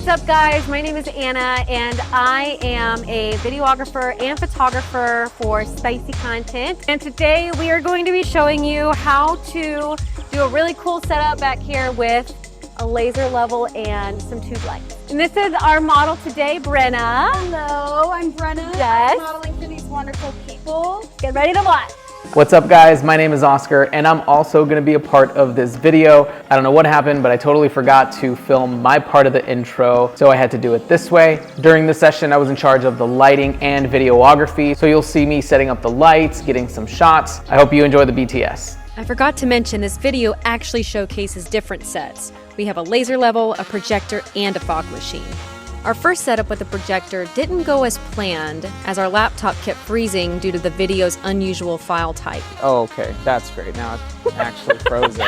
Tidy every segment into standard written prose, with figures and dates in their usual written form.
What's up, guys? My name is Anna, and I am a videographer and photographer for spicy content. And today we are going to be showing you how to do a really cool setup back here with a laser level and some tube lights. And this is our model today, Brenna. Hello, I'm Brenna. Yes. I'm modeling for these wonderful people. Get ready to watch. What's up, guys? My name is Oscar, and I'm also going to be a part of this video. I don't know what happened, but I totally forgot to film my part of the intro, so I had to do it this way. During the session, I was in charge of the lighting and videography, so you'll see me setting up the lights, getting some shots. I hope you enjoy the BTS. I forgot to mention this video actually showcases different sets. We have a laser level, a projector, and a fog machine. Our first setup with the projector didn't go as planned, as our laptop kept freezing due to the video's unusual file type. Oh, okay. That's great. Now it's actually frozen.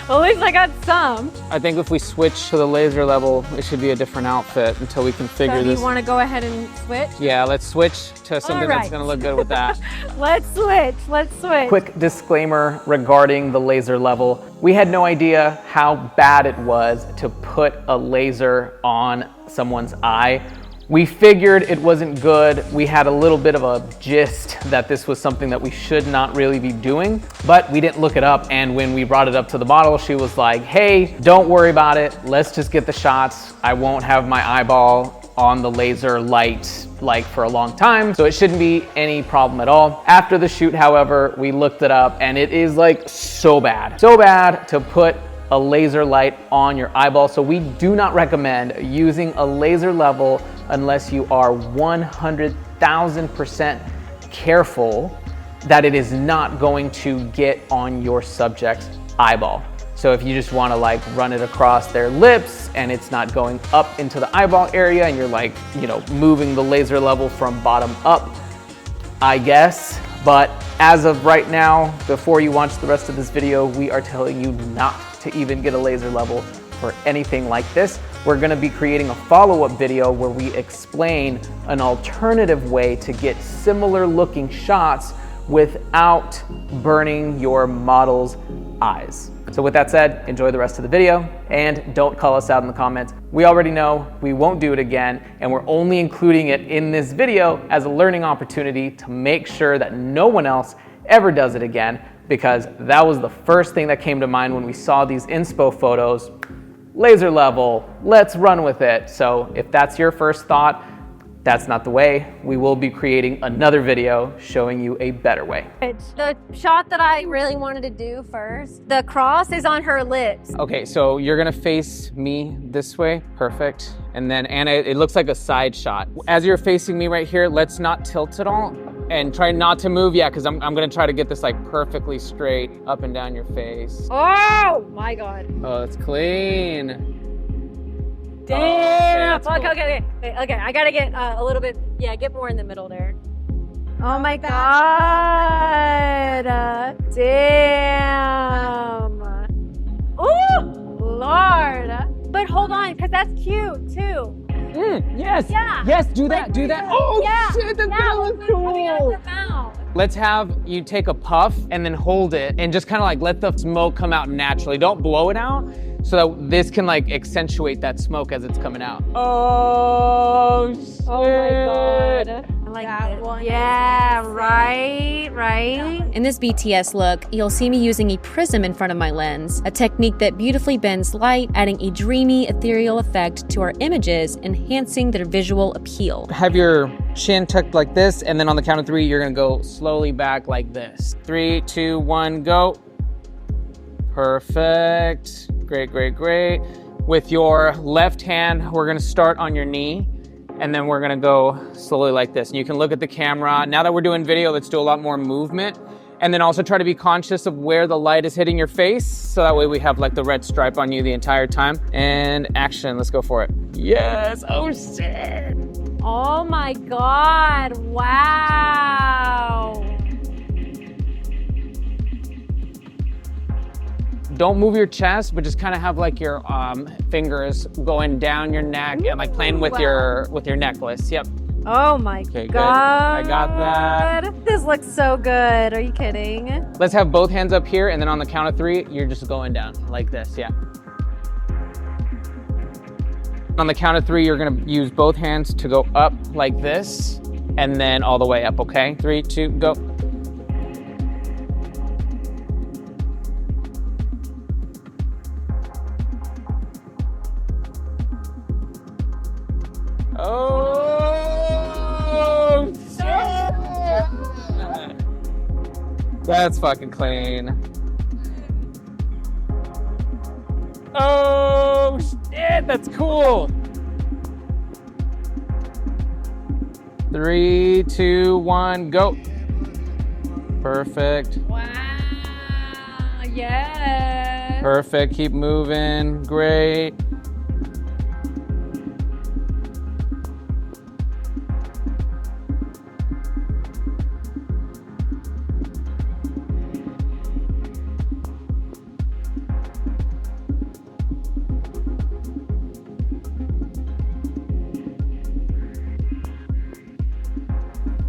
Well, at least I got some. I think if we switch to the laser level, it should be a different outfit until we can figure So this. you want to go ahead and switch? Yeah, let's switch to something that's going to look good with that. Let's switch. Let's switch. Quick disclaimer regarding the laser level. We had no idea how bad it was to put a laser on someone's eye. We figured it wasn't good. We had a little bit of a gist that this was something that we should not really be doing, but we didn't look it up. And when we brought it up to the model, she was like, hey, don't worry about it. Let's just get the shots. I won't have my eyeball on the laser light like for a long time, so it shouldn't be any problem at all. After the shoot, however, we looked it up, and it is like so bad to put a laser light on your eyeball. So we do not recommend using a laser level unless you are 100,000% careful that it is not going to get on your subject's eyeball. So if you just want to like run it across their lips and it's not going up into the eyeball area and you're like, you know, moving the laser level from bottom up, I guess. But as of right now, before you watch the rest of this video, we are telling you not to even get a laser level for anything like this. We're going to be creating a follow-up video where we explain an alternative way to get similar looking shots without burning your model's eyes. So with that said, enjoy the rest of the video and don't call us out in the comments. We already know we won't do it again, and we're only including it in this video as a learning opportunity to make sure that no one else ever does it again, because that was the first thing that came to mind when we saw these inspo photos. Laser level, let's run with it. So if that's your first thought, that's not the way. We will be creating another video showing you a better way. The shot that I really wanted to do first, the cross is on her lips. Okay, so you're gonna face me this way, perfect. And then Anna, it looks like a side shot. As you're facing me right here, let's not tilt at all and try not to move, yeah, because I'm gonna try to get this like perfectly straight up and down your face. Oh my God. Oh, it's clean. Damn. Oh, okay. I gotta get a little bit, get more in the middle there. Oh my God. Damn. Oh, Lord. But hold on, because that's cute too. Yes. Yeah. Yes, do that, do that. Oh, yeah. shit, that's cool. Let's have you take a puff and then hold it and just kind of like let the smoke come out naturally. Don't blow it out so that this can like accentuate that smoke as it's coming out. Oh, shit. Oh my God. I like that one. Yeah, right. In this BTS look, you'll see me using a prism in front of my lens, a technique that beautifully bends light, adding a dreamy, ethereal effect to our images, enhancing their visual appeal. Have your chin tucked like this, and then on the count of 3, you're gonna go slowly back like this. 3, 2, 1, go. Perfect. Great. With your left hand, we're gonna start on your knee, and then we're gonna go slowly like this. And you can look at the camera. Now that we're doing video, let's do a lot more movement. And then also try to be conscious of where the light is hitting your face, so that way we have like the red stripe on you the entire time. And action, let's go for it. Yes, oh shit. Oh my God, wow. Don't move your chest, but just kind of have like your fingers going down your neck and like playing with your necklace. Yep. Oh my Okay, God. good. I got that. This looks so good. Are you kidding? Let's have both hands up here, and then on the count of 3, you're just going down like this, yeah. On the count of 3, you're gonna use both hands to go up like this, and then all the way up, okay? 3, 2, go. Oh, shit! That's fucking clean. Oh, shit, that's cool. 3, 2, 1, go. Perfect. Wow, yes. Perfect, keep moving, great.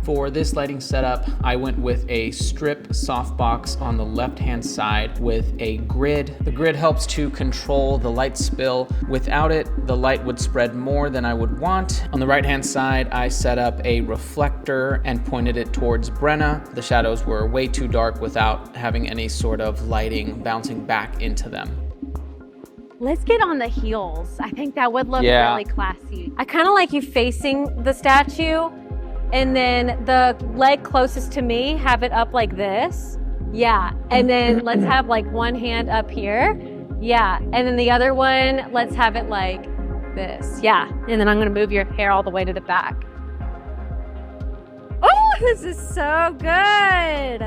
For this lighting setup, I went with a strip softbox on the left-hand side with a grid. The grid helps to control the light spill. Without it, the light would spread more than I would want. On the right-hand side, I set up a reflector and pointed it towards Brenna. The shadows were way too dark without having any sort of lighting bouncing back into them. Let's get on the heels. I think that would look Yeah. really classy. I kind of like you facing the statue, and then the leg closest to me, have it up like this. Yeah, and then let's have like one hand up here. Yeah, and then the other one, let's have it like this. Yeah, and then I'm gonna move your hair all the way to the back. Oh, this is so good.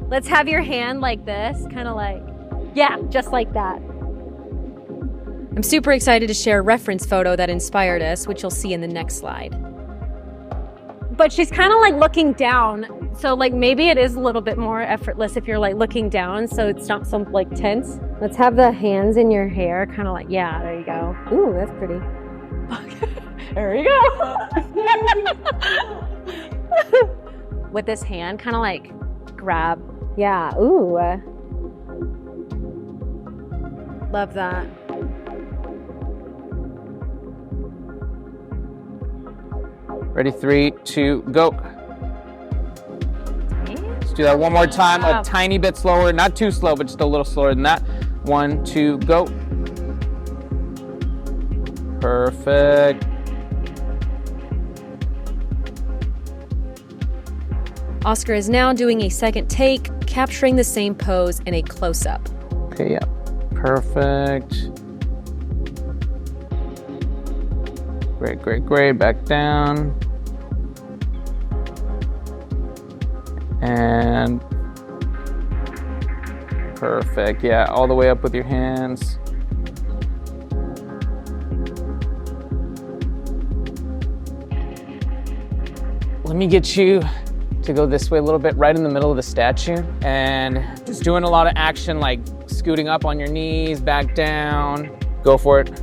Let's have your hand like this, kind of like, yeah, just like that. I'm super excited to share a reference photo that inspired us, which you'll see in the next slide. But she's kind of like looking down. So like maybe it is a little bit more effortless if you're like looking down, so it's not so like tense. Let's have the hands in your hair, kind of like, yeah, there you go. Ooh, that's pretty. There you go. With this hand, kind of like grab. Yeah, ooh. Love that. Ready, 3, 2, go. Let's do that one more time, a tiny bit slower, not too slow, but just a little slower than that. 1, 2, go. Perfect. Oscar is now doing a second take, capturing the same pose in a close-up. Okay, yeah, perfect. Great, great, great, back down. And perfect, yeah, all the way up with your hands. Let me get you to go this way a little bit, right in the middle of the statue, and just doing a lot of action, like scooting up on your knees, back down. Go for it.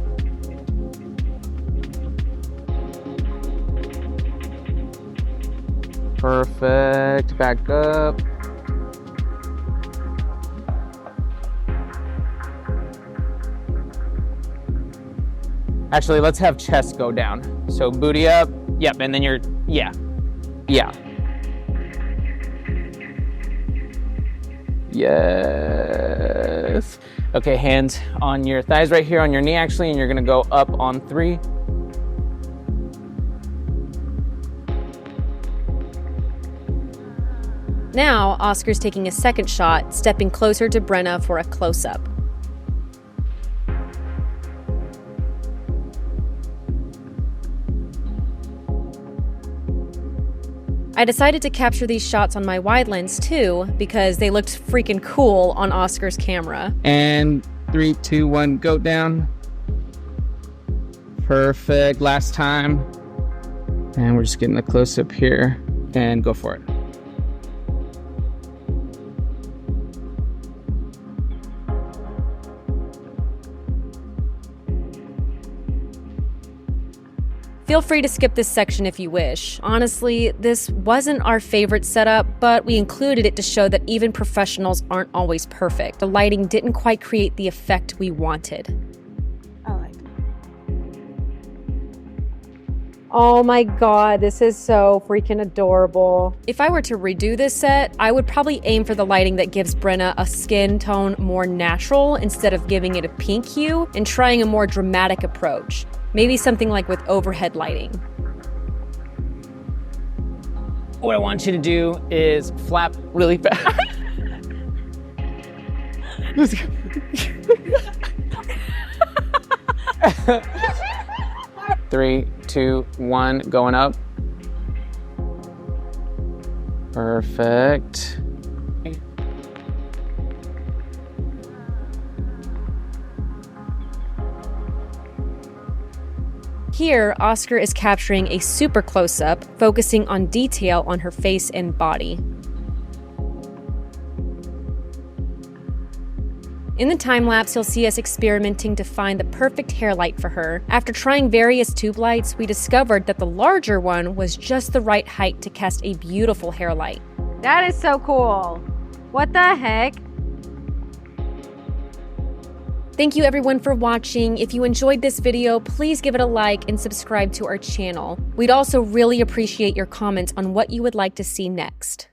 Perfect, back up. Actually, let's have chest go down. So booty up, yep, and then you're, yeah. Yes. Okay, hands on your thighs right here, on your knee actually, and you're gonna go up on 3. Now, Oscar's taking a second shot, stepping closer to Brenna for a close-up. I decided to capture these shots on my wide lens too, because they looked freaking cool on Oscar's camera. And 3, 2, 1, go down. Perfect, last time. And we're just getting a close-up here, and go for it. Feel free to skip this section if you wish. Honestly, this wasn't our favorite setup, but we included it to show that even professionals aren't always perfect. The lighting didn't quite create the effect we wanted. Oh my God, this is so freaking adorable. If I were to redo this set, I would probably aim for the lighting that gives Brenna a skin tone more natural instead of giving it a pink hue, and trying a more dramatic approach. Maybe something like with overhead lighting. What I want you to do is flap really fast. 3, 2, 1, going up. Perfect. Here, Oscar is capturing a super close-up, focusing on detail on her face and body. In the time-lapse, you'll see us experimenting to find the perfect hair light for her. After trying various tube lights, we discovered that the larger one was just the right height to cast a beautiful hair light. That is so cool. What the heck? Thank you everyone for watching. If you enjoyed this video, please give it a like and subscribe to our channel. We'd also really appreciate your comments on what you would like to see next.